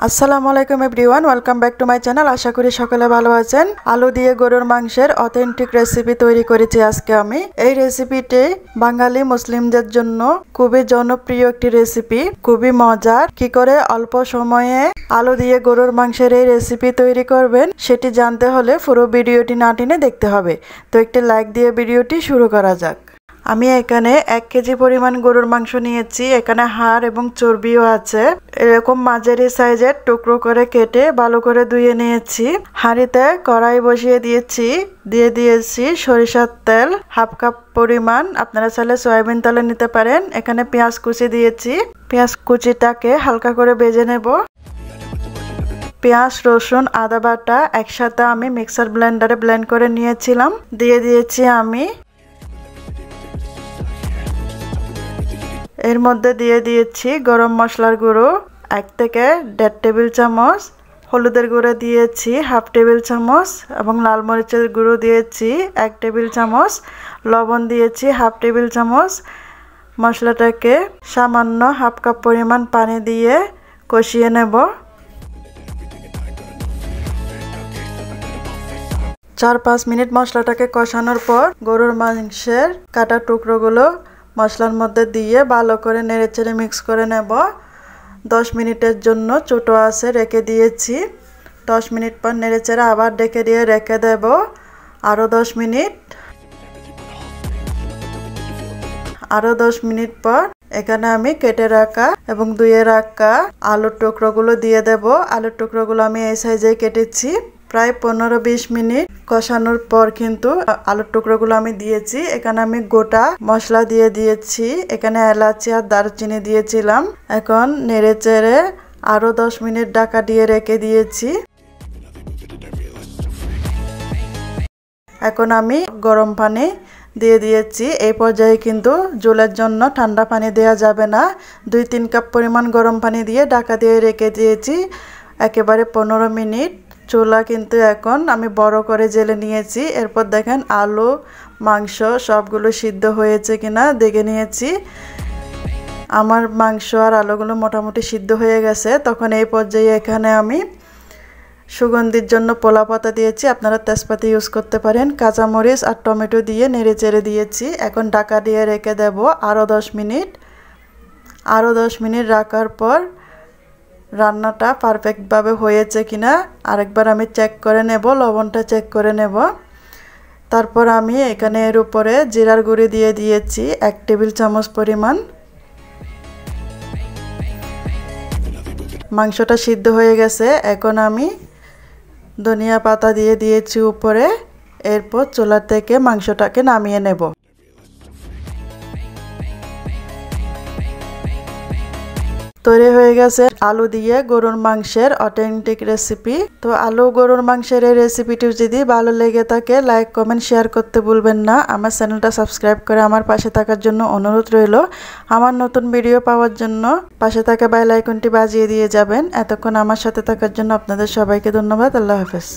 আসসালামু আলাইকুম everyone, welcome back to my channel. আশা করি সকলে ভালো আছেন। আলু দিয়ে গরুর মাংসের অথেন্টিক রেসিপি তৈরি করেছি আজকে আমি। এই রেসিপিটি বাঙালি মুসলিমদের জন্য খুবই জনপ্রিয় একটি রেসিপি, খুবই মজার। কি করে অল্প সময়ে আলু দিয়ে গরুর মাংসের এই রেসিপি তৈরি করবেন সেটি জানতে হলে পুরো ভিডিওটি না টেনে দেখতে হবে। তো একটি লাইক দিয়ে ভিডিওটি শুরু করা যাক। আমি এখানে 1 কেজি পরিমাণ গরুর মাংস নিয়েছি। এখানে হাড় এবং চর্বিও আছে। এরকম মাঝারি সাইজের টুকরো করে কেটে ভালো করে ধুয়ে নিয়েছি। হাঁড়িতে কড়াই বসিয়ে দিয়েছি সরিষার তেল 1/2 কাপ পরিমাণ। আপনারা চাইলে সয়াবিন তেলে নিতে পারেন। এখানে পেঁয়াজ কুচি দিয়েছি। পেঁয়াজ কুচিটাকে হালকা করে ভেজে নেব। পেঁয়াজ, রসুন, আদা বাটা একসাথে আমি মিক্সার ব্লেন্ডারে ব্লেন্ড করে নিয়েছিলাম। দিয়ে দিয়েছি আমি। এর মধ্যে দিয়ে দিয়েছি গরম মশলার গুঁড়ো 1 থেকে 1.5 টেবিল চামচ, হলুদের গুঁড়ো দিয়েছি 1/2 টেবিল চামচ এবং লাল মরিচের গুঁড়ো দিয়েছি 1 টেবিল চামচ, লবণ দিয়েছি 1/2 টেবিল চামচ। মশলাটাকে সামান্য 1/2 কাপ পরিমাণ পানি দিয়ে কষিয়ে নেব। 4-5 মিনিট মশলাটাকে কষানোর পর গরুর মাংসের কাটা টুকরোগুলো মশলার মধ্যে দিয়ে ভালো করে নেড়েচেড়ে মিক্স করে নেব। 10 মিনিটের জন্য ছোটো আঁচে রেখে দিয়েছি। 10 মিনিট পর নেড়েচেড়ে আবার ঢেকে দিয়ে রেখে দেব আরও 10 মিনিট। আরও 10 মিনিট পর এখানে আমি কেটে রাখা এবং ধুয়ে রাখা আলুর টুকরোগুলো দিয়ে দেব। আলুর টুকরোগুলো আমি এই সাইজে কেটেছি। প্রায় 15-20 মিনিট কষানোর পর কিন্তু আলুর টুকরোগুলো আমি দিয়েছি। এখানে আমি গোটা মশলা দিয়ে দিয়েছি। এখানে এলাচি আর দারচিনি দিয়েছিলাম। এখন নেড়ে চেড়ে আরও 10 মিনিট ঢাকা দিয়ে রেখে দিয়েছি। এখন আমি গরম পানি দিয়ে দিয়েছি। এই পর্যায়ে কিন্তু ঝোলের জন্য ঠান্ডা পানি দেওয়া যাবে না। 2-3 কাপ পরিমাণ গরম পানি দিয়ে ঢাকা দিয়ে রেখে দিয়েছি একেবারে 15 মিনিট। চুলা কিন্তু এখন আমি বড় করে জেলে নিয়েছি। এরপর দেখেন আলু, মাংস সবগুলো সিদ্ধ হয়েছে কিনা দেখে নিয়েছি। আমার মাংস আর আলুগুলো মোটামুটি সিদ্ধ হয়ে গেছে। তখন এই পর্যায়ে এখানে আমি সুগন্ধির জন্য পোলা পাতা দিয়েছি। আপনারা তেজপাতা ইউজ করতে পারেন। কাঁচামরিচ আর টমেটো দিয়ে নেড়ে চেড়ে দিয়েছি। এখন ঢাকা দিয়ে রেখে দেব আরও 10 মিনিট। আরও 10 মিনিট রাখার পর রান্নাটা পারফেক্টভাবে হয়েছে কিনা আরেকবার আমি চেক করে নেব, লবণটা চেক করে নেব। তারপর আমি এখানে এর উপরে জিরার গুঁড়ি দিয়ে দিয়েছি 1 টেবিল চামচ পরিমাণ। মাংসটা সিদ্ধ হয়ে গেছে। এখন আমি ধনিয়া পাতা দিয়ে দিয়েছি উপরে। এরপর চুলা থেকে মাংসটাকে নামিয়ে নেব। তৈরি হয়ে গেছে আলু দিয়ে গরুর মাংসের অথেন্টিক রেসিপি। তো আলু গরুর মাংসের এই রেসিপিটি যদি ভালো লেগে থাকে লাইক, কমেন্ট, শেয়ার করতে ভুলবেন না। আমার চ্যানেলটা সাবস্ক্রাইব করে আমার পাশে থাকার জন্য অনুরোধ রইল। আমার নতুন ভিডিও পাওয়ার জন্য পাশে থাকা বেল আইকনটি বাজিয়ে দিয়ে যাবেন। এতক্ষণ আমার সাথে থাকার জন্য আপনাদের সবাইকে ধন্যবাদ। আল্লাহ হাফেজ।